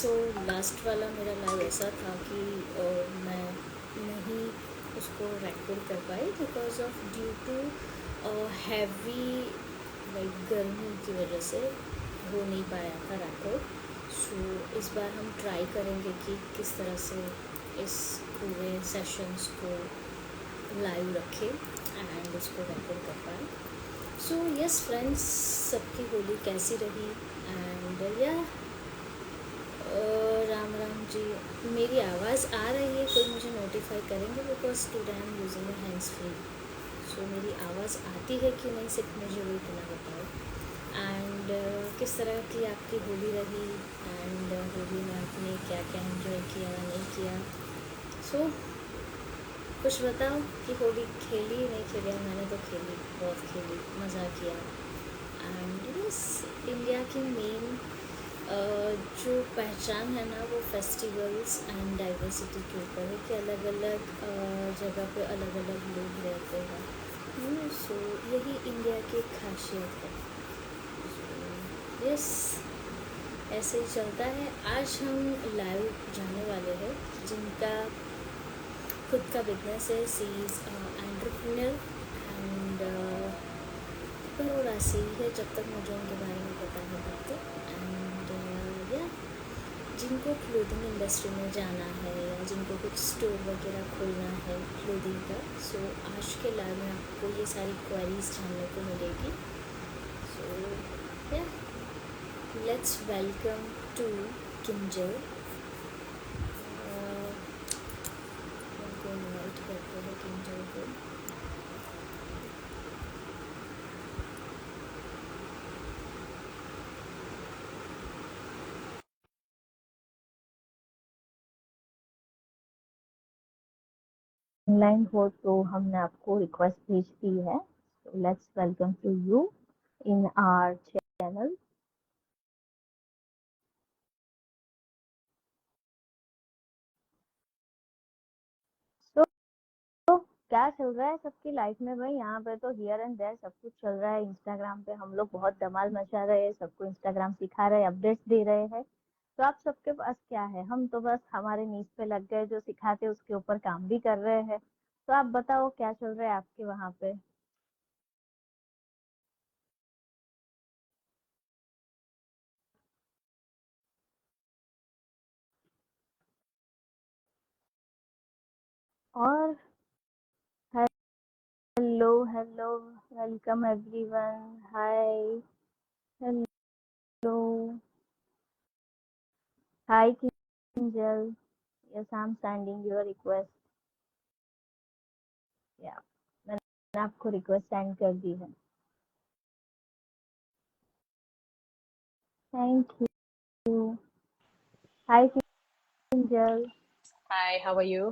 So last वाला मेरा live ऐसा था कि मैं नहीं उसको रिकॉर्ड कर पाई because of due to heavy like गर्मी की वजह से हो नहीं पाया था रिकॉर्ड। सो इस बार हम ट्राई करेंगे कि किस तरह से इस पूरे सेशंस को लाइव रखें एंड उसको रिकॉर्ड कर पाए। सो यस फ्रेंड्स, सबकी होली कैसी रही एंड या राम राम जी। मेरी आवाज़ आ रही है, कोई मुझे नोटिफाई करेंगे because today I am using hands free. So मेरी आवाज़ आती है कि नहीं, सिर्फ मुझे वो इतना बताओ। एंड किस तरह की आपकी होली रही एंड होली में आपने क्या क्या एंजॉय किया नहीं किया। सो कुछ बताओ कि होली खेली नहीं खेली। मैंने तो खेली, बहुत खेली, मज़ा किया। एंड यस, इंडिया की मेन जो पहचान है ना वो फेस्टिवल्स एंड डाइवर्सिटी के ऊपर है कि अलग अलग जगह पे अलग अलग लोग रहते हैं। सो यही इंडिया की एक खासियत है। यस, ऐसे ही चलता है। आज हम लाइव जाने वाले हैं जिनका खुद का बिजनेस है। सी इज़ एंटरप्रेन्योर एंड बड़ोड़ा से ही है, जब तक मुझे उनके बारे में पता है तब तक। एंड या जिनको क्लोथिंग इंडस्ट्री में जाना है या जिनको कुछ स्टोर वगैरह खोलना है क्लोथिंग का, सो आज के लाइव में आपको ये सारी क्वेरीज जानने को मिलेगी। सो या लेट्स वेलकम टू किंजल। उनको इन्वाइट करते हैं किंजल को। ऑनलाइन हो तो हमने आपको रिक्वेस्ट भेज दी है। Let's welcome to you in our channel. तो क्या चल रहा है सबकी लाइफ में भाई? यहाँ पे तो हियर एंड देयर सब कुछ चल रहा है। इंस्टाग्राम पे हम लोग बहुत धमाल मचा रहे हैं, सबको इंस्टाग्राम सिखा रहे हैं, अपडेट्स दे रहे हैं। तो आप सबके पास क्या है? हम तो बस हमारे नीच पे लग गए, जो सिखाते उसके ऊपर काम भी कर रहे हैं। तो आप बताओ क्या चल रहा है आपके वहाँ पे? और hello hello, welcome everyone, hi, hello, hi Kinjal, yes I am sending your request. या मैंने आपको रिक्वेस्ट सेंड कर दी है। Thank you. Hi Kinjal, Hi, how are you?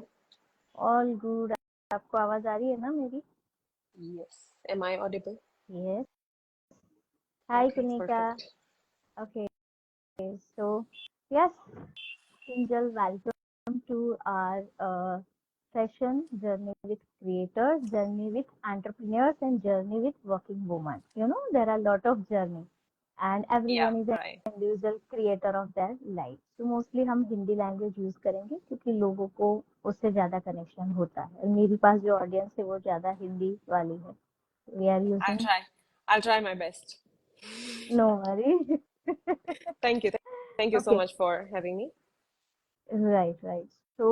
All good. आपको आवाज आ रही है ना मेरी? Yes. Am I audible? Yes. Hi Okay, Kunika. perfect. Okay, so yes Kinjal, welcome to our session, journey with creators, journey with entrepreneurs, and journey with working women. You know, there are a lot of journey, and Yeah, everyone is an right. individual creator of their life. So mostly हम Hindi language use करेंगे क्योंकि लोगों को उससे ज्यादा connection होता है, और मेरे पास जो ऑडियंस है वो ज्यादा हिंदी वाली है। We are I'll using, try. I'll try my best. No worry. Thank you. Thank you so okay, much for having me. Right right. तो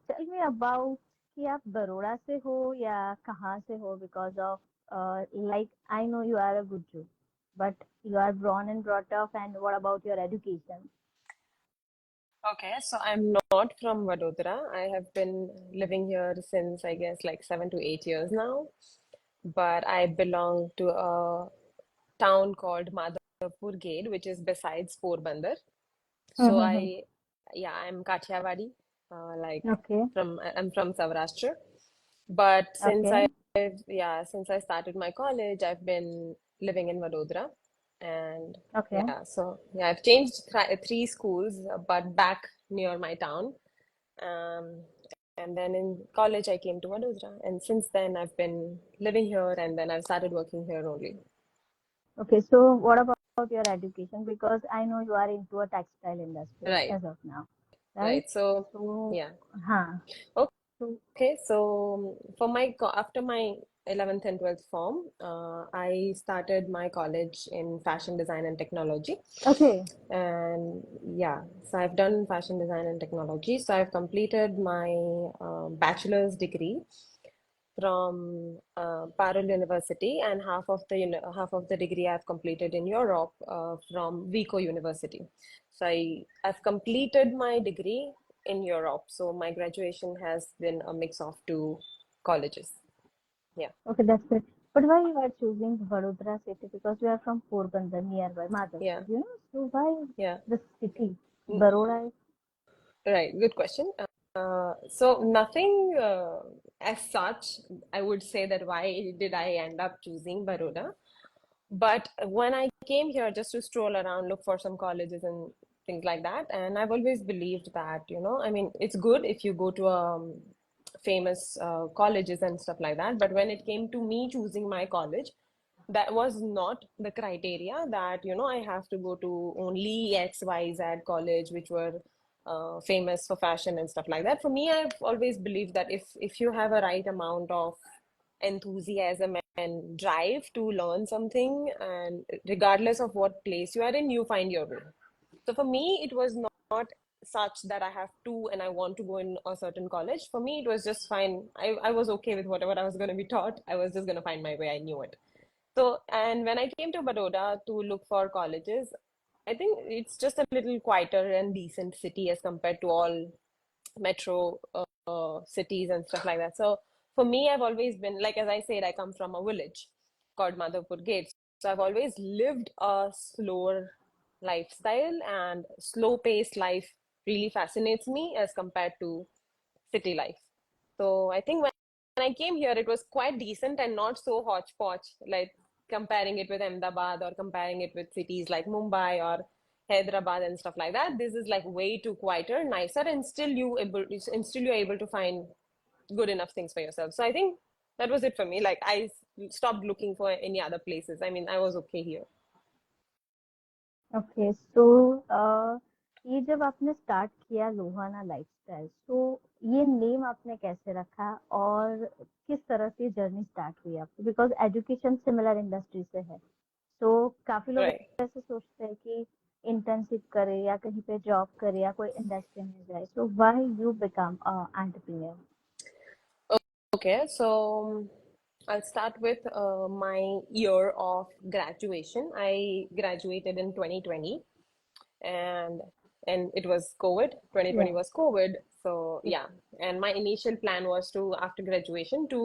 टेल मी अबाउट कि आप बड़ौदा से हो या कहाँ से हो? Because of like I know you are a Gujju, but you are born and brought up, and what about your education? Okay, so I'm not from Vadodara. I have been living here since I guess like 7 to 8 years now. But I belong to a town called Madhavpur Gate, which is besides Porbandar. So yeah, I'm Kathiawadi, like okay I'm from Saurashtra. But okay since I started my college, I've been living in Vadodara. And okay yeah, I've changed three schools, but back near my town. Um, and then in college, I came to Vadodara. And since then, I've been living here and then I've started working here only. Okay. So what your education because I know you are into a textile industry Right, as of now, right? right. So, So, yeah. huh. So, Okay, so for after my 11th and 12th form, I started my college in fashion design and technology. okay, And yeah, so I've done fashion design and technology. So I've completed my bachelor's degree from Parul University, and half of the degree I've completed in Europe from Vico University. So I've completed my degree in Europe. So my graduation has been a mix of two colleges. Yeah, okay, that's great. But why you are choosing Vadodara city? Because you are from Porbandar, nearby yeah, Madhavpur, you know? So why yeah. the city? Mm, Baroda is, right, good question. So nothing as such, I would say that why did I end up choosing Baroda? But when I came here just to stroll around, look for some colleges and things like that, and I've always believed that, I mean, it's good if you go to famous colleges and stuff like that. But when it came to me choosing my college, that was not the criteria that, I have to go to only XYZ college, which were famous for fashion and stuff like that. For me, I've always believed that if you have a right amount of enthusiasm and drive to learn something, and regardless of what place you are in, you find your way. So for me, it was not such that I have to and I want to go in a certain college. For me, it was just fine. I was okay with whatever I was going to be taught. I was just going to find my way. I knew it. So, and when I came to Baroda to look for colleges, I think it's just a little quieter and decent city as compared to all metro cities and stuff like that. So for me, I've always been, like, as I said, I come from a village called Madhavpur Gate. So I've always lived a slower lifestyle, and slow paced life really fascinates me as compared to city life. So I think when I came here, it was quite decent and not so hodgepodge, like comparing it with Ahmedabad or comparing it with cities like Mumbai or Hyderabad and stuff like that. This is like way too quieter, nicer, and still you're able to find good enough things for yourself. So I think that was it for me. Like I stopped looking for any other places. I mean, I was okay here. Okay so ये जब आपने start किया Lohana lifestyle तो ये name आपने कैसे रखा और किस तरह से जर्नी स्टार्ट हुई आपकी बिकॉज एजुकेशन सिमिलर इंडस्ट्री से है तो काफी लोग Right. ऐसे सोचते हैं कि इंटर्नशिप करे या कहीं पे जॉब करे या कोई इंडस्ट्री में जाए so why you become entrepreneur Okay, so I'll start with my year of graduation. I graduated in 2020, and it was COVID. 2020 yes was COVID. So yeah, and my initial plan was to, after graduation, to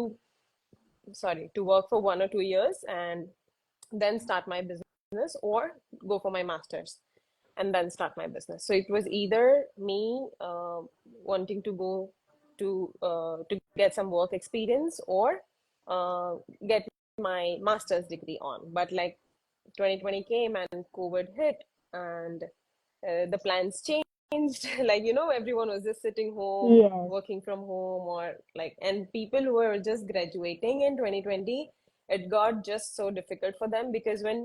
work for 1 or 2 years and then start my business, or go for my master's and then start my business. So it was either me wanting to go to get some work experience, or get my master's degree on. But like 2020 came and COVID hit, and the plans changed. Like, everyone was just sitting home, yes working from home, or like, and people who were just graduating in 2020, it got just so difficult for them, because when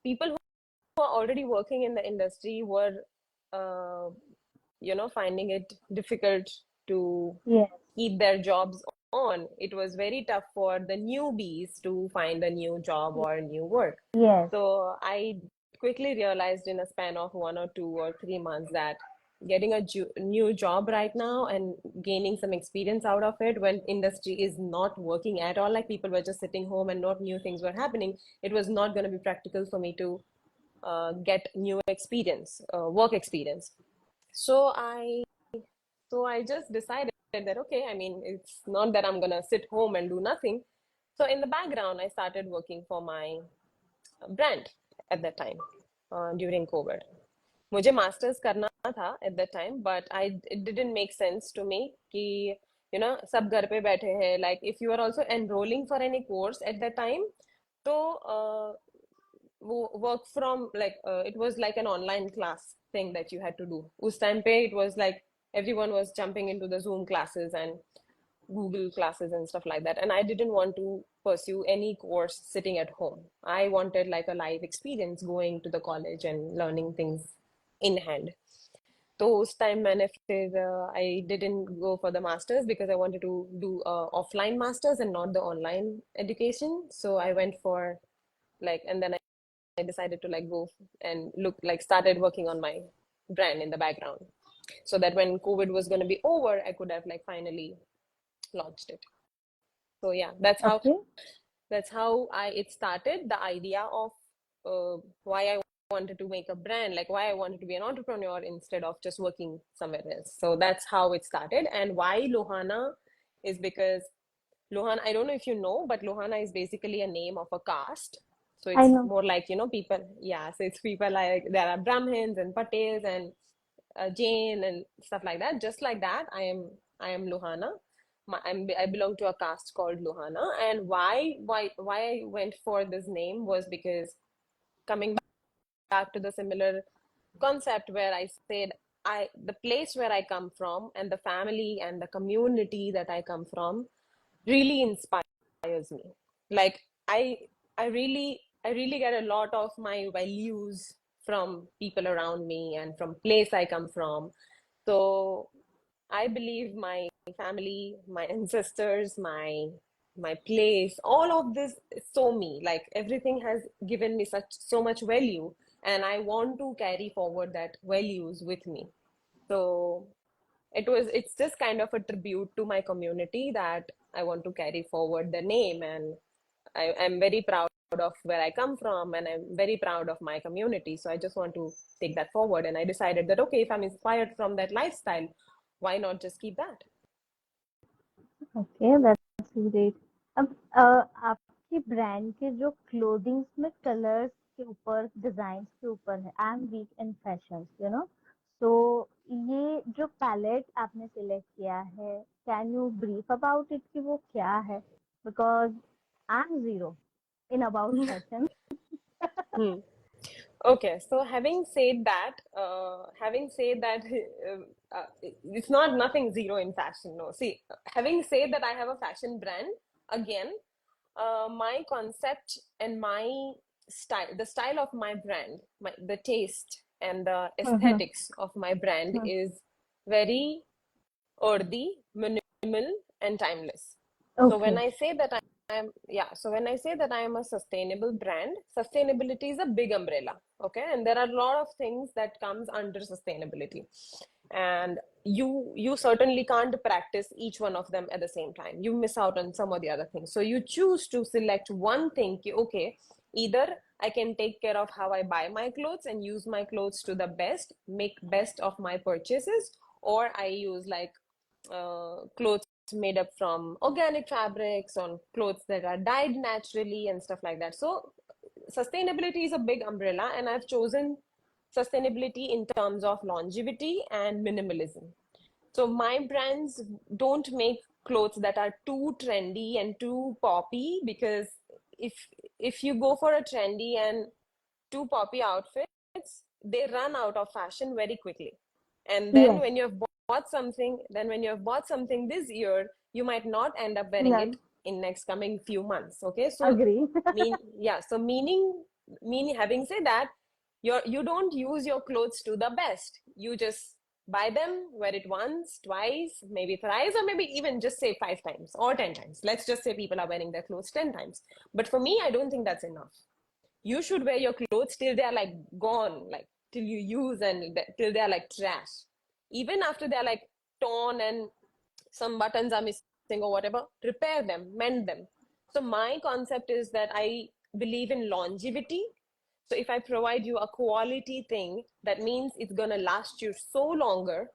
people who are already working in the industry were, uh, finding it difficult to yes keep their jobs on, it was very tough for the newbies to find a new job or new work. Yes So I quickly realized in a span of 1 or 2 or 3 months that getting a new job right now and gaining some experience out of it, when industry is not working at all, like people were just sitting home and not new things were happening, it was not going to be practical for me to get new experience, work experience. So I just decided that, okay, I mean, it's not that I'm gonna sit home and do nothing. So in the background, I started working for my brand at that time, during COVID. मुझे masters करना था at that time, but it didn't make sense to me कि, सब घर पे बैठे हैं. Like if you are also enrolling for any course at that time, तो work from, like, it was like an online class thing that you had to do. Us time pe it was like everyone was jumping into the Zoom classes and Google classes and stuff like that, and I didn't want to pursue any course sitting at home. I wanted like a live experience going to the college and learning things in hand. तो उस time मैंने फिर I didn't go for the masters because I wanted to do offline masters and not the online education. So I went for like, and then I decided to like go and look like started working on my brand in the background so that when COVID was going to be over, I could have like finally launched it. So yeah, Okay. that's how I it started the idea of why I wanted to make a brand, like why I wanted to be an entrepreneur instead of just working somewhere else. So that's how it started. And why Lohana is because Lohana, I don't know if you know, but Lohana is basically a name of a caste. So I it's know. more like, you know, people, yeah, so it's people like there are Brahmins and Patels and Jain and stuff like that. Just like that, I am Lohana. I belong to a caste called Lohana. And why I went for this name was because coming back to the similar concept where I said the place where I come from and the family and the community that I come from really inspires me. Like I really get a lot of my values from people around me and from place I come from. So I believe my family, my ancestors, my place, all of this is so me. Like everything has given me so much value, and I want to carry forward that values with me. So it's just kind of a tribute to my community that I want to carry forward the name, and I'm very proud of where I come from, and I'm very proud of my community. So I just want to take that forward, and I decided that okay, if I'm inspired from that lifestyle, why not just keep that? Okay, that's great. अब आपकी brand के जो clothings में colours के ऊपर, design के ऊपर है, I am weak in fashion, you know, तो ये जो पैलेट आपने सिलेक्ट किया है, can you brief about it कि वो क्या है? Because I am zero in about fashion. Hmm. Okay, so having said that, it's not nothing zero in fashion. No, see, having said that, I have a fashion brand. Again, my concept and my style, the style of my brand, the taste and the aesthetics of my brand is very earthy, minimal, and timeless. So okay. when I say that so when I say that I am a sustainable brand, sustainability is a big umbrella, okay? And there are a lot of things that comes under sustainability. And you certainly can't practice each one of them at the same time. You miss out on some of the other things. So you choose to select one thing, okay, either I can take care of how I buy my clothes and use my clothes to the best, make best of my purchases, or I use like clothes made up from organic fabrics on clothes that are dyed naturally and stuff like that. So sustainability is a big umbrella, and I've chosen sustainability in terms of longevity and minimalism. So my brands don't make clothes that are too trendy and too poppy, because if if you go for a trendy and too poppy outfits, they run out of fashion very quickly. And then yes. when you have bought something this year, you might not end up wearing it in next coming few months. Okay, so agree. meaning having said that, you don't use your clothes to the best. You just buy them, wear it once, twice, maybe thrice, or maybe even just say 5 times or 10 times. Let's just say people are wearing their clothes 10 times. But for me, I don't think that's enough. You should wear your clothes till they are like gone, like till you use and till they are like trash. Even after they are like torn and some buttons are missing or whatever, repair them, mend them. So my concept is that I believe in longevity. So if I provide you a quality thing, that means it's going to last you so longer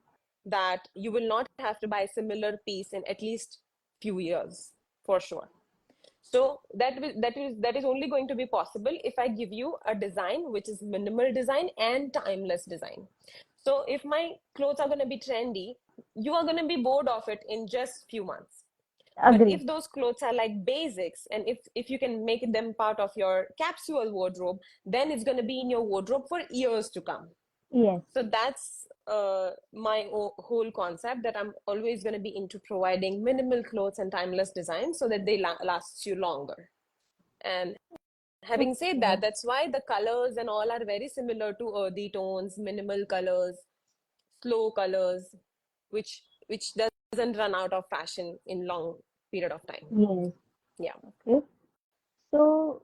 that you will not have to buy a similar piece in at least few years, for sure. So that is only going to be possible if I give you a design which is minimal design and timeless design. So if my clothes are going to be trendy, you are going to be bored of it in just few months. But agree. if those clothes are like basics, and if you can make them part of your capsule wardrobe, then it's going to be in your wardrobe for years to come. Yes. So that's my whole concept, that I'm always going to be into providing minimal clothes and timeless designs so that they last you longer. And having said Okay. that, that's why the colors and all are very similar to earthy tones, minimal colors, slow colors, which doesn't run out of fashion in long period of time. Yes. Yeah. Okay. So,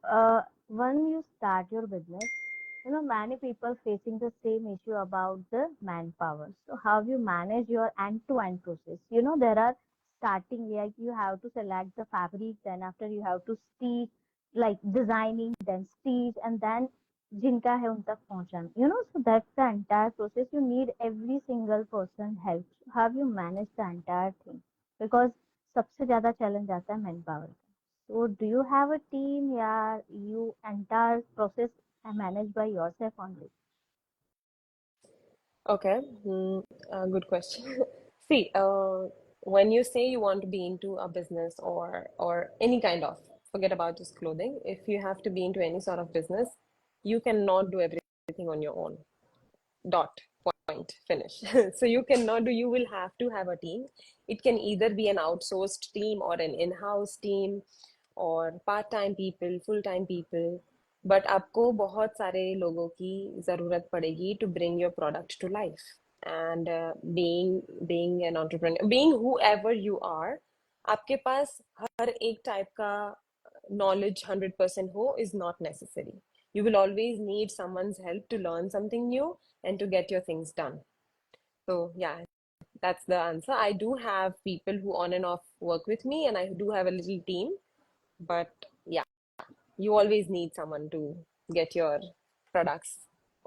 when you start your business, many people facing the same issue about the manpower. So, how you manage your end-to-end process? There are starting, like you have to select the fabric, then after you have to stitch, like designing, then stitch, and then जिनका है उन तक पहुंचाना. So that's the entire process. You need every single person help. How you manage the entire thing? Because सबसे ज्यादा challenge आता है manpower. So, do you have a team? Yeah, you entire process managed by yourself only. Okay. Good question. See, when you say you want to be into a business or any kind of, forget about just clothing. If you have to be into any sort of business, you cannot do everything on your own. Dot, point, finish. So you cannot do, you will have to have a team. It can either be an outsourced team or an in-house team और part time people, full time people, but आपको बहुत सारे लोगों की ज़रूरत पड़ेगी to bring your product to life. And being an entrepreneur, being whoever you are, आपके पास हर एक टाइप का knowledge 100% ho is not necessary. You will always need someone's help to learn something new and to get your things done. So yeah, that's the answer. I do have people who on and off work with me, and I do have a little team. But yeah, you always need someone to get your products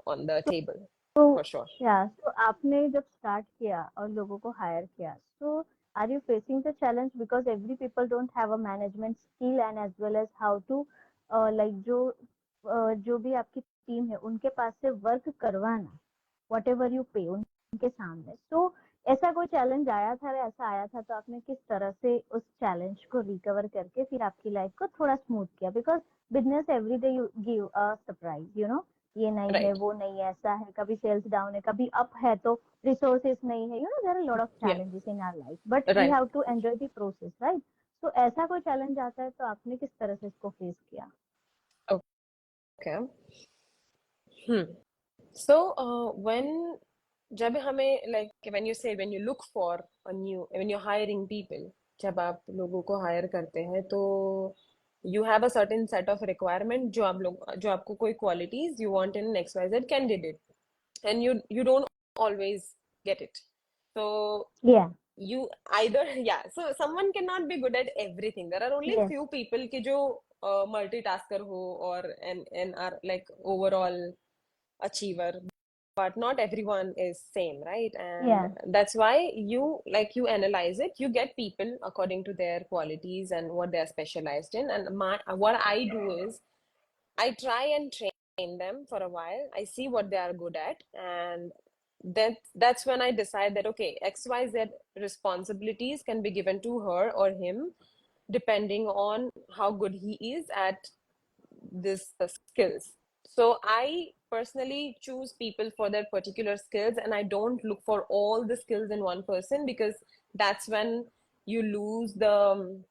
on the table, So, for sure. yeah, so आपने जब start किया और लोगों को hire किया, so are you facing the challenge because every people don't have a management skill and as well as how to like जो भी आपकी टीम है उनके पास से वर्क करवाना whatever you pay उनके सामने. So ऐसा कोई चैलेंज आया था, ऐसा आया था तो आपने किस तरह से उस चैलेंज को रिकवर करके फिर आपकी लाइफ को थोड़ा स्मूथ किया? Because business every day you give a surprise, ये नहीं है, Right. वो नहीं है, ऐसा है, कभी सेल्स डाउन है, कभी अप है, तो रिसोर्सेस नहीं है, there are lot of Yeah. Challenges in our life, but we Right. Have to enjoy the process, right? तो ऐसा कोई चैलेंज आता है तो आपने किस तरह से इसको फेस किया? Okay. Hmm. So, when जब हमें like when you say when you look for a new when you're hiring people, जब आप लोगों को hire करते हैं तो you have a certain set of requirement जो आपको कोई qualities you want in an XYZ candidate, and you don't always get it. So या. you either yeah, so someone cannot be good at everything. There are only yes. few people ki jo multitasker ho or and are like overall achiever, but not everyone is same, right? And या. that's why you analyze it, you get people according to their qualities and what they are specialized in. And what I do is I try and train them for a while. I see what they are good at, and that's when I decide that okay, XYZ responsibilities can be given to her or him depending on how good he is at this skills. So I personally choose people for their particular skills, and I don't look for all the skills in one person, because that's when you lose the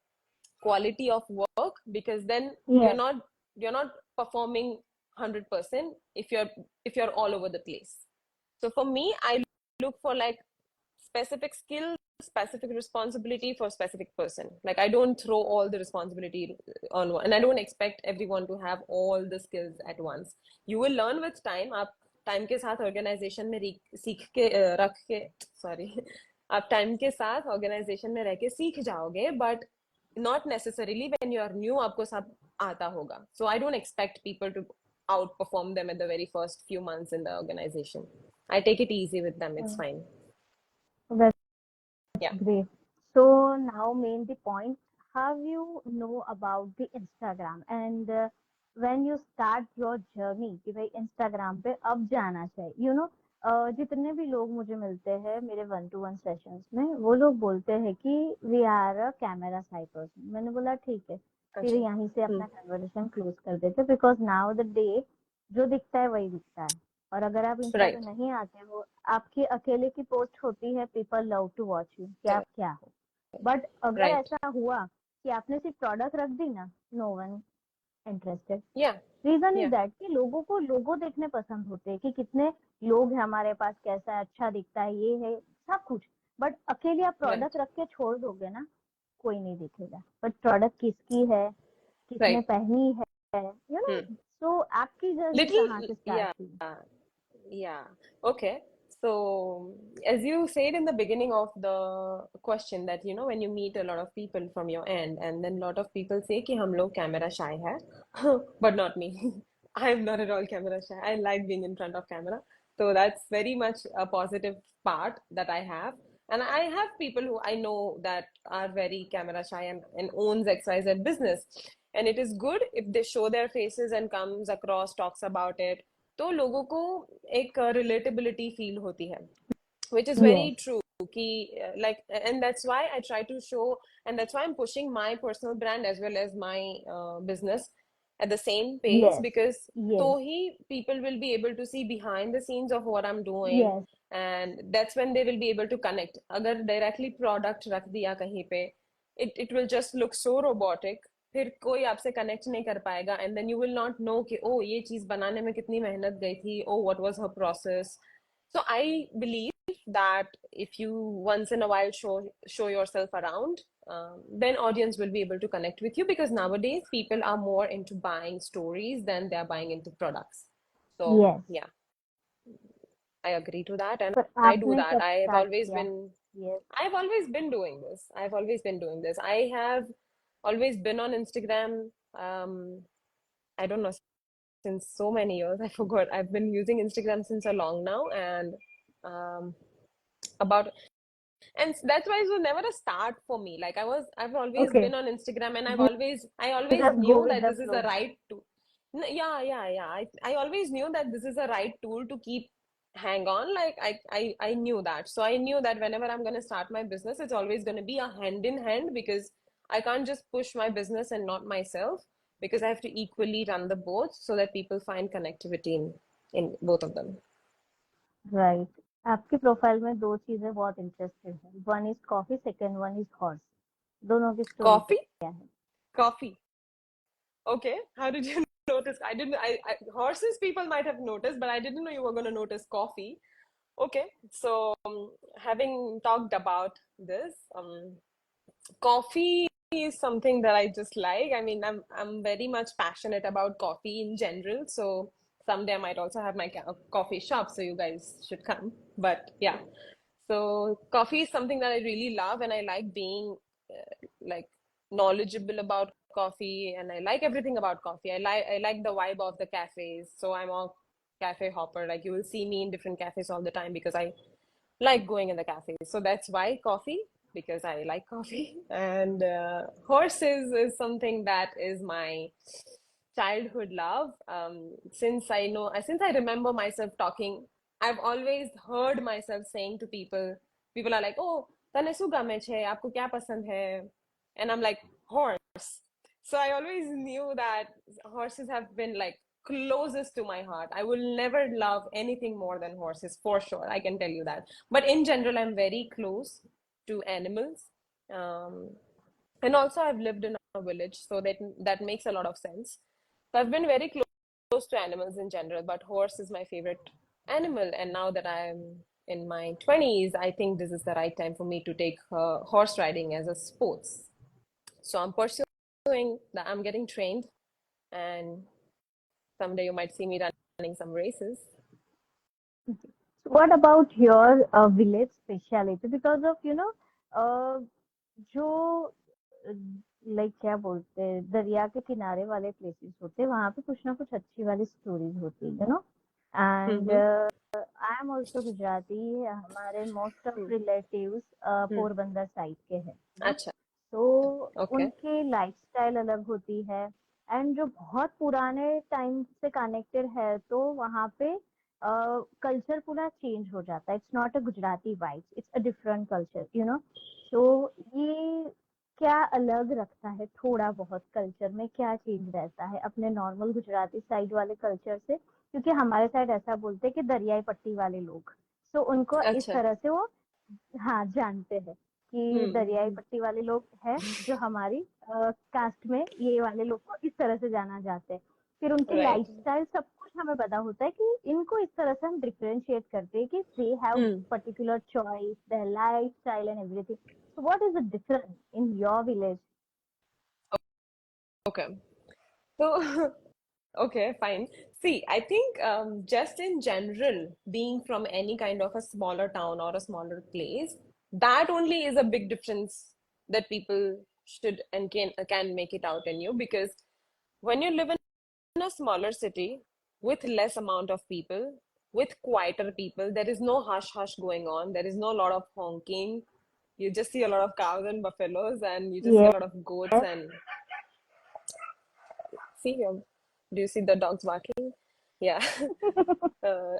quality of work, because then yes. you're not performing 100% if you're all over the place. So for me, I look for like specific skill, specific responsibility for specific person. Like I don't throw all the responsibility on one, and I don't expect everyone to have all the skills at once. You will learn with time. आप time के साथ organisation में सीख के रख के sorry आप time के साथ ऑर्गेनाइजेशन में रह के सीख जाओगे, but not necessarily when you are new आपको सब आता होगा. So I don't expect people to outperform them at the very first few months in the organization. I take it easy with them. It's fine. Yeah. Great. So now main the point, how you know about the Instagram and when you start your journey कि भाई Instagram पे अब जाना चाहिए, जितने भी लोग मुझे मिलते हैं मेरे 1-to-1 सेशंस में, वो लोग बोलते हैं कि we are a camera shy person. मैंने बोला ठीक है, फिर अच्छा. यहीं से अपना कन्वर्सेशन क्लोज कर देते, बिकॉज नाउ द डे जो दिखता है वही दिखता है. और अगर आप इंस्टा पे Right. नहीं आते हो, आपकी अकेले की पोस्ट होती है, people love to watch you कि आप Correct. क्या हो। बट अगर Right. ऐसा हुआ कि आपने सिर्फ प्रोडक्ट रख दी ना, no one interested. Yeah. Reason is Yeah. That कि लोगों को लोगो देखने पसंद होते हैं कि कितने लोग हैं हमारे पास, कैसा है, अच्छा दिखता है, ये है सब कुछ। बट अकेले आप Right. प्रोडक्ट रख के छोड़ दोगे ना, कोई नहीं देखेगा। बट प्रोडक्ट किसकी है, किसने Right. पहनी है, Hmm. सो आपकी जर्नी Little, कहाँ से स्टार्ट yeah, हुई? yeah. Okay. So, as you said in the beginning of the question that, when you meet a lot of people from your end, and then a lot of people say कि हम लोग camera shy है, but not me. I'm not at all camera shy. I like being in front of camera. So that's very much a positive part that I have. And I have people who I know that are very camera shy and owns XYZ business. And it is good if they show their faces and comes across, talks about it. तो लोगों को एक relatability feel होती है, which is very yes, true कि like, and that's why I try to show, and that's why I'm pushing my personal brand as well as my business at the same pace, yes, because तो yes, he people will be able to see behind the scenes of what I'm doing, yes, and that's when they will be able to connect. अगर directly product रख दिया कहीं पे, it will just look so robotic, फिर कोई आपसे connect नहीं कर पाएगा, and then you will not know कि ओ ये चीज बनाने में कितनी मेहनत गई थी, oh what was her process. So I believe that if you once in a while show yourself around, then audience will be able to connect with you, because nowadays people are more into buying stories than they are buying into products. So yes. yeah, I agree to that, and पर I do आपने that. कब start किया? Yes. I've always been doing this. I've always been doing this. I have always been on Instagram. I don't know, since so many years. I forgot. I've been using Instagram since a long now, and um, about and that's why it was never a start for me. Like I've always okay, been on Instagram, and you I always just go knew with that the this is flow. the right tool. Yeah, yeah, yeah. I always knew that this is the right tool to keep hang on. Like I knew that. So I knew that whenever I'm gonna start my business, it's always gonna be a hand in hand, because I can't just push my business and not myself, because I have to equally run the both so that people find connectivity in both of them. Right. आपकी profile में दो चीजें बहुत interested है, one is coffee, second one is horse. दोनों की story Coffee? क्या है? Coffee. Okay, how did you notice? I didn't. Horses people might have noticed, but I didn't know you were going to notice coffee. Okay, so having talked about this, coffee is something that I just like. I mean, I'm very much passionate about coffee in general. So someday I might also have my coffee shop, so you guys should come. But yeah, so coffee is something that I really love, and I like being like knowledgeable about coffee, and I like everything about coffee. I like the vibe of the cafes. So I'm a cafe hopper. Like you will see me in different cafes all the time because I like going in the cafes. So that's why coffee, because I like coffee. And horses is something that is my childhood love. Since I remember myself talking, I've always heard myself saying to people are like, oh, तने શું ગમે છે आपको क्या पसंद है, and I'm like, horse. So I always knew that horses have been like closest to my heart. I will never love anything more than horses, for sure. I can tell you that. But in general, I'm very close to animals. Um, and also, I've lived in a village, so that makes a lot of sense. So I've been very close to animals in general, but horse is my favorite animal. And now that I'm in my 20s, I think this is the right time for me to take horse riding as a sports. So I'm pursuing that. I'm getting trained, and someday you might see me running some races. What about your village speciality? Because of जो like क्या बोलते हैं, दरिया के किनारे वाले places होते हैं, वहां पे कुछ ना कुछ अच्छी वाली स्टोरीज होती है, and Mm-hmm. I am also Gujarati. हमारे most of Hmm. Relatives Hmm. Porbandar side के हैं, Acha. तो Okay. उनकी लाइफस्टाइल अलग होती है। एंड जो बहुत पुराने टाइम से कनेक्टेड है, तो वहाँ पे कल्चर पूरा चेंज हो जाता है। It's not a Gujarati vibes, it's a different culture, तो ये क्या अलग रखता है? थोड़ा बहुत कल्चर में क्या चेंज रहता है अपने नॉर्मल गुजराती साइड वाले कल्चर से, क्योंकि हमारे साइड ऐसा बोलते हैं कि दरियाई पट्टी वाले लोग, तो उनको इस अच्छा। तरह से वो, हाँ, जानते हैं कि दरियाई हम्म। पट्टी वाले लोग हैं जो हमारी कास्ट में, ये वाले लोग को इस तरह से जाना जाता है। फिर उनकी राइट। लाइफस्टाइल सब कुछ हमें पता होता है कि इनको इस तरह से हम डिफरेंशिएट करते हैं कि they have hmm. Particular choice, there lifestyle and everything. So what is the difference in your village? Okay. तो okay, fine. See, I think just in general, being from any kind of a smaller town or a smaller place, that only is a big difference that people should and can make it out in you. Because when you live in a smaller city with less amount of people, with quieter people, there is no hush hush going on. There is no lot of honking. You just see a lot of cows and buffaloes, and you just see a Yes. lot of goats and see here. Do you see the dogs barking? Yeah.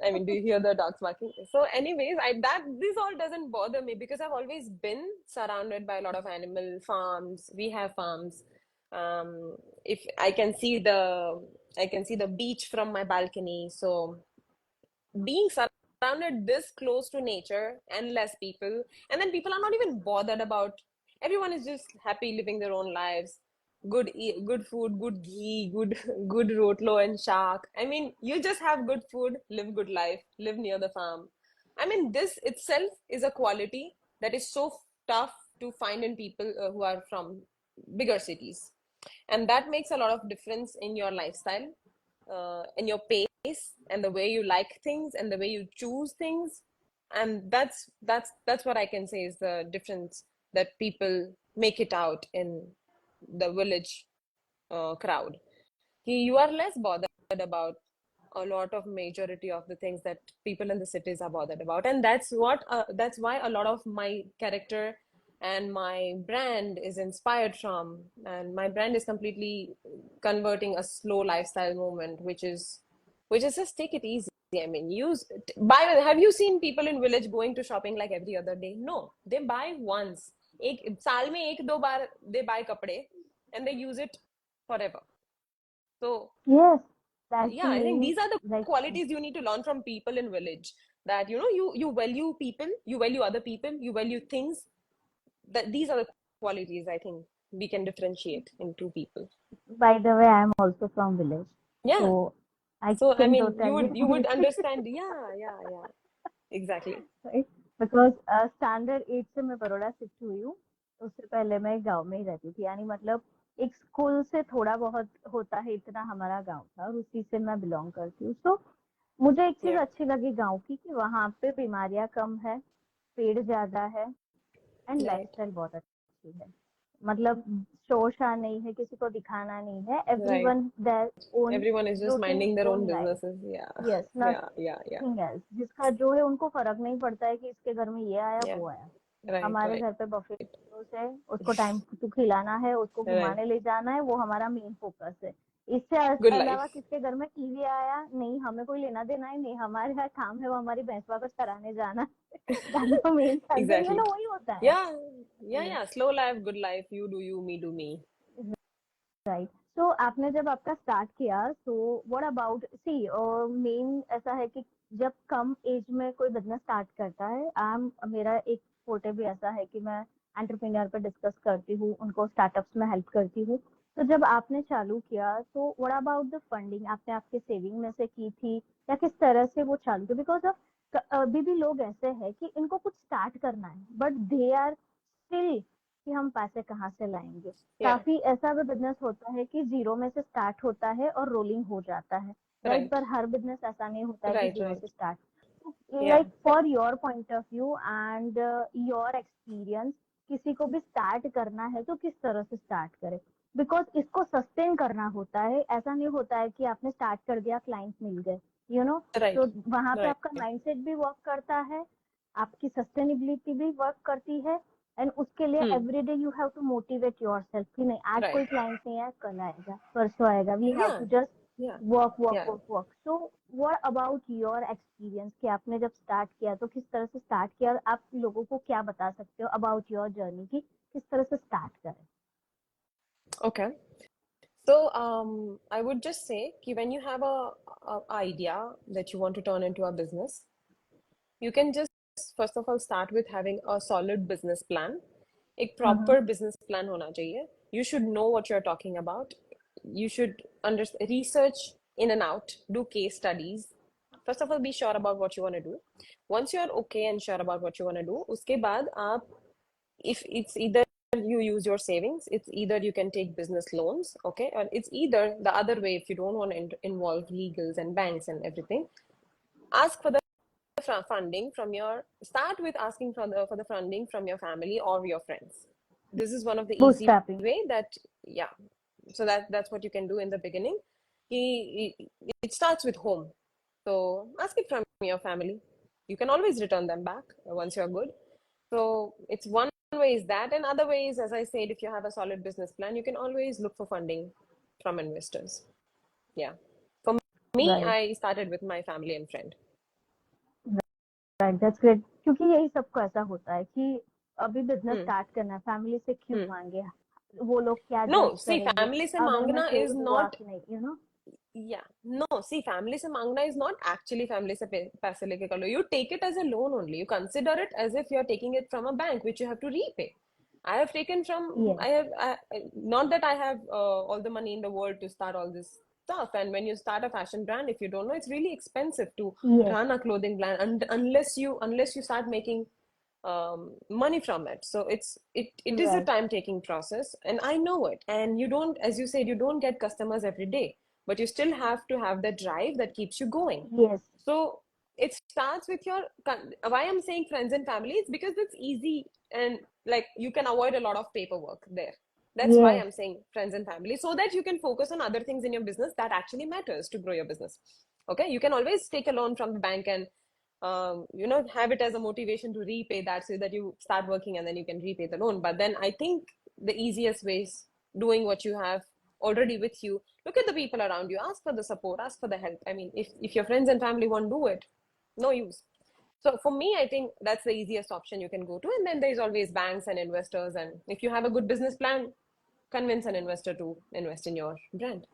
I mean, do you hear the dogs barking? So, anyways, I that this all doesn't bother me because I've always been surrounded by a lot of animal farms. We have farms. If I can see the beach from my balcony. So being surrounded this close to nature and less people, and then people are not even bothered about, everyone is just happy living their own lives, good food, good ghee, good good rotlo and shark. I mean, you just have good food, live good life, live near the farm. I mean, this itself is a quality that is so tough to find in people who are from bigger cities, and that makes a lot of difference in your lifestyle, in your pace, and the way you like things and the way you choose things. And that's what I can say is the difference that people make it out in the village crowd. You are less bothered about a lot of majority of the things that people in the cities are bothered about, and that's why a lot of my character and my brand is inspired from, and my brand is completely converting a slow lifestyle movement, which is just take it easy. I mean, use buy. Have you seen people in village going to shopping like every other day? No, they buy once. एक साल में एक दो बार they buy कपड़े and they use it forever. So Yes, yeah, I think actually, these are the like, qualities you need to learn from people in village, that you value people, you value other people, you value things. That these are the qualities I think we can differentiate in two people. by the way, I'm also from village, Yeah. so I So I can mean, you totally would you would relate. understand. Yeah, yeah, yeah. Exactly. Right, because standard 8 से मैं Baroda shift हुई हूँ। उससे पहले मैं गांव में ही रहती थी, यानी मतलब एक स्कूल से थोड़ा बहुत होता है इतना हमारा गांव था, और उसी से मैं बिलोंग करती हूँ। तो मुझे एक चीज Yeah. अच्छी लगी गांव की कि वहां पे बीमारियां कम है, पेड़ ज्यादा है, एंड Right. लाइफस्टाइल बहुत अच्छी है। मतलब शोर शराब नहीं है, किसी को दिखाना नहीं है, Right. Everyone their own Everyone is just routine, minding their own own life. businesses. Yeah. Yes, Yeah. Yeah. Yeah. Nothing else. जिसका जो है उनको फर्क नहीं पड़ता है कि इसके घर में ये आया Yeah. वो आया। Right. हमारे Right. घर पे बफे है, उसको टाइम टू खिलाना है, उसको Right. घुमाने ले जाना है, वो हमारा मेन फोकस है। इससे Good अलावा life. किसके घर में टीवी आया नहीं, हमें कोई लेना देना ही नहीं, हमारे यहाँ काम है वो हमारी भैंस वापस कराने जाना है। तो मेन कंसर्न Exactly. वही होता है। Yeah. Yeah. Yeah. Slow life, good life. You do you, me do me. Right. तो आपने जब आपका स्टार्ट किया, सो व्हाट अबाउट, सी, मेन ऐसा है कि जब कम एज में कोई बिजनेस स्टार्ट करता है, मेरा एक फोटे भी ऐसा है कि मैं एंटरप्रेन्योर पे डिस्कस करती हूँ, उनको स्टार्टअप्स में हेल्प करती हूँ। तो जब आपने चालू किया, तो व्हाट अबाउट द फंडिंग, आपने आपके सेविंग में से की थी या किस तरह से वो चालू की? बिकॉज ऑफ अभी भी लोग ऐसे हैं कि इनको कुछ स्टार्ट करना है, बट दे आर स्टिल कि हम पैसे कहाँ से लाएंगे। Yeah. काफी ऐसा भी बिजनेस होता है कि जीरो में से स्टार्ट होता है और रोलिंग हो जाता है, राइट? Right. पर हर बिजनेस ऐसा नहीं होता है कि Right. Zero Right. से start. Yeah. Like for your point of view and your experience, किसी को भी स्टार्ट करना है तो किस तरह से स्टार्ट करे? बिकॉज इसको सस्टेन करना होता है, ऐसा नहीं होता है कि आपने स्टार्ट कर दिया, क्लाइंट्स मिल गए, यू नो। Right. तो वहां पे Right. आपका माइंडसेट भी वर्क करता है, आपकी सस्टेनेबिलिटी भी वर्क करती है, एंड उसके लिए Hmm. Every day you have to motivate yourself कि नहीं, आज Right. कोई क्लाइंट नहीं है, कल आएगा, परसों आएगा, we have Yeah. To just Yeah. Work work Yeah. Work work. So what about your experience कि आपने जब स्टार्ट किया तो किस तरह से स्टार्ट किया, और आप लोगों को क्या बता सकते हो अबाउट योर जर्नी की किस तरह से स्टार्ट करें? Okay. So I would just say कि when you have a idea that you want to turn into a business, you can just first of all start with having a solid business plan. एक Mm-hmm. proper business plan होना चाहिए. You should know what you're talking about. You should research in and out, do case studies. First of all, be sure about what you want to do. Once you're okay and sure about what you want to do, उसके बाद आप, if it's either you use your savings, it's either you can take business loans, okay, or it's either the other way. If you don't want to involve legals and banks and everything, ask for the funding from your, start with asking for the funding from your family or your friends. This is one of the easy Bootstrapping. way that, yeah, so that's what you can do in the beginning. It starts with home, so ask it from your family. You can always return them back once you're good. So it's one way is that, and other ways, as I said, if you have a solid business plan, you can always look for funding from investors. Yeah, for me, Right. I started with my family and friend. Right, that's great. क्योंकि यही सबको ऐसा होता है कि अभी business Hmm. Start करना है, फैमिली से क्यों Hmm. मांगे, वो लोग क्या No, जज see, करेंगे family se अगर मैं mangna is फेल हुआ not, कि नहीं, you know. yeah, no, see, family se mangna is not actually family se paise leke kar lo. You take it as a loan only. You consider it as if you're taking it from a bank, which you have to repay. I have taken from, yes, not that I have all the money in the world to start all this stuff. And when you start a fashion brand, if you don't know, it's really expensive to yes, run a clothing brand, unless you start making money from it. So it is a right, time taking process, and I know it. And you don't, as you said, you don't get customers every day, but you still have to have that drive that keeps you going. Yes, So it starts with your, why I'm saying friends and family is because it's easy, and like you can avoid a lot of paperwork there. That's why yes, I'm saying friends and family, so that you can focus on other things in your business that actually matters to grow your business. Okay, you can always take a loan from the bank and have it as a motivation to repay that, so that you start working and then you can repay the loan. But then I think the easiest way is doing what you have already with you. Look at the people around you, ask for the support, ask for the help. I mean, if your friends and family won't do it, no use. So for me, I think that's the easiest option you can go to. And then there's always banks and investors. And if you have a good business plan, convince an investor to invest in your brand.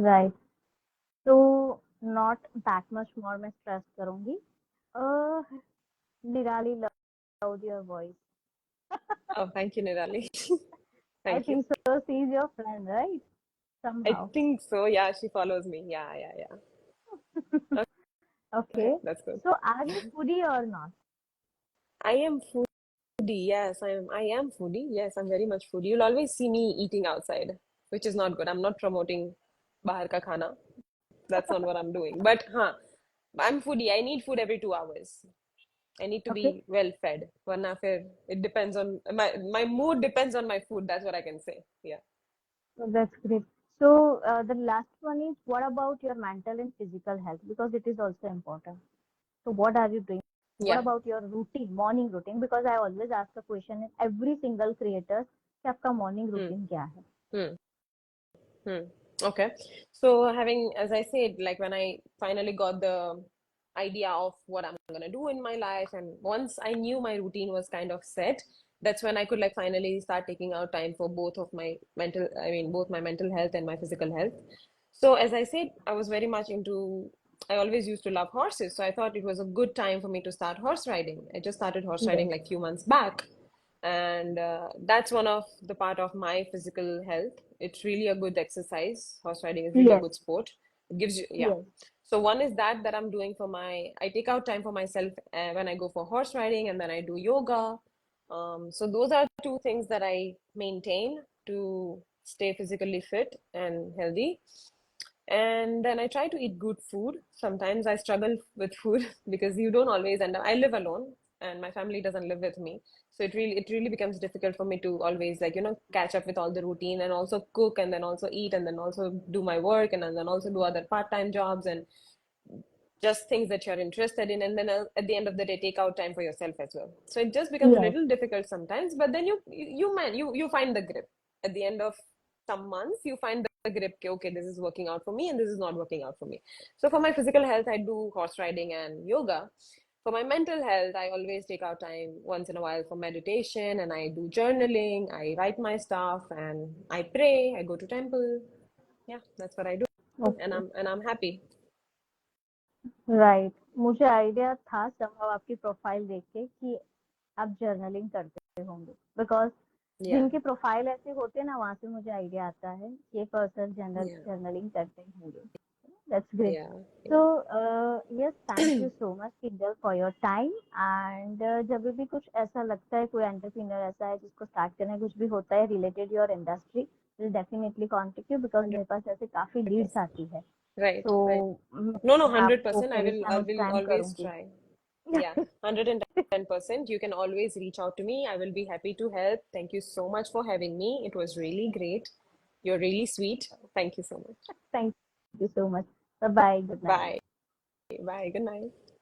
Right. तो not that much more मैं stress करूंगी। निराली loved your voice. Oh, thank you, Nirali. I Thank you. Think so, she is your friend right, I somehow. think so. Yeah, she follows me. Yeah, yeah, yeah. Okay, Okay, that's good. so are you foodie or not? I am foodie. Yes, I am foodie. Yes, I'm very much foodie. You'll always see me eating outside, which is not good. I'm not promoting bahar ka khana. That's not what I'm doing. But I'm foodie. I need food every 2 hours. I need to be Okay, well fed. Warna fir it depends on my mood depends on my food. That's what I can say. Yeah. so that's great. So the last one is, what about your mental and physical health? Because it is also important. So what are you doing? What Yeah. about your routine, morning routine? Because I always ask a question in every single creator कि आपका morning Hmm. routine क्या है? Hmm. Hmm. Okay. So having, as I said, like when I finally got the idea of what I'm gonna do in my life, and once I knew my routine was kind of set, that's when I could like finally start taking out time for both of my mental, I mean, both my mental health and my physical health. So as I said, I was very much into, I always used to love horses. So I thought it was a good time for me to start horse riding. I just started horse Yes, riding like few months back, and that's one of the part of my physical health. It's really a good exercise. Horse riding is really a yes, good sport. It gives you, yeah. yes, So one is that I'm doing for my, I take out time for myself when I go for horse riding, and then I do yoga. So those are two things that I maintain to stay physically fit and healthy. And then I try to eat good food. Sometimes I struggle with food because you don't always end up, I live alone and my family doesn't live with me. So it really becomes difficult for me to always like, catch up with all the routine and also cook and then also eat and then also do my work and then also do other part-time jobs and just things that you're interested in, and then at the end of the day take out time for yourself as well. So it just becomes a yes, little difficult sometimes, but then you find the grip. At the end of some months you find the grip. Okay, this is working out for me and this is not working out for me. So for my physical health, I do horse riding and yoga. for my mental health, I always take out time once in a while for meditation, and I do journaling, I write my stuff, and I pray, I go to temple. Yeah, that's what I do, and okay. I'm happy. Right, मुझे idea था somehow आपकी profile देख के कि आप journaling करते होंगे, because Yeah, जिनके प्रोफाइल ऐसे होते हैं ना, वहां से मुझे आइडिया आता है कि ये पर्सन yeah, जर्नलिंग करते होंगे। That's great. yeah, So, yeah. yes, thank you so much, Kinjal, for your time. And जब भी कुछ ऐसा लगता है, कोई एंटरप्रेन्योर ऐसा है जिसको स्टार्ट करना है, कुछ भी होता है related your industry, will definitely contact you, because मेरे पास ऐसे काफी लीड्स 100%. आती है। Right, तो right. No, मैं आपको 100%. परेशान I उस will टाइम always करूंगी। try. Yeah, 110%. You can always reach out to me. I will be happy to help. Thank you so much for having me. It was really great. You're really sweet. Thank you so much. Thank you so much. Bye, good night. Bye. Bye. Good night.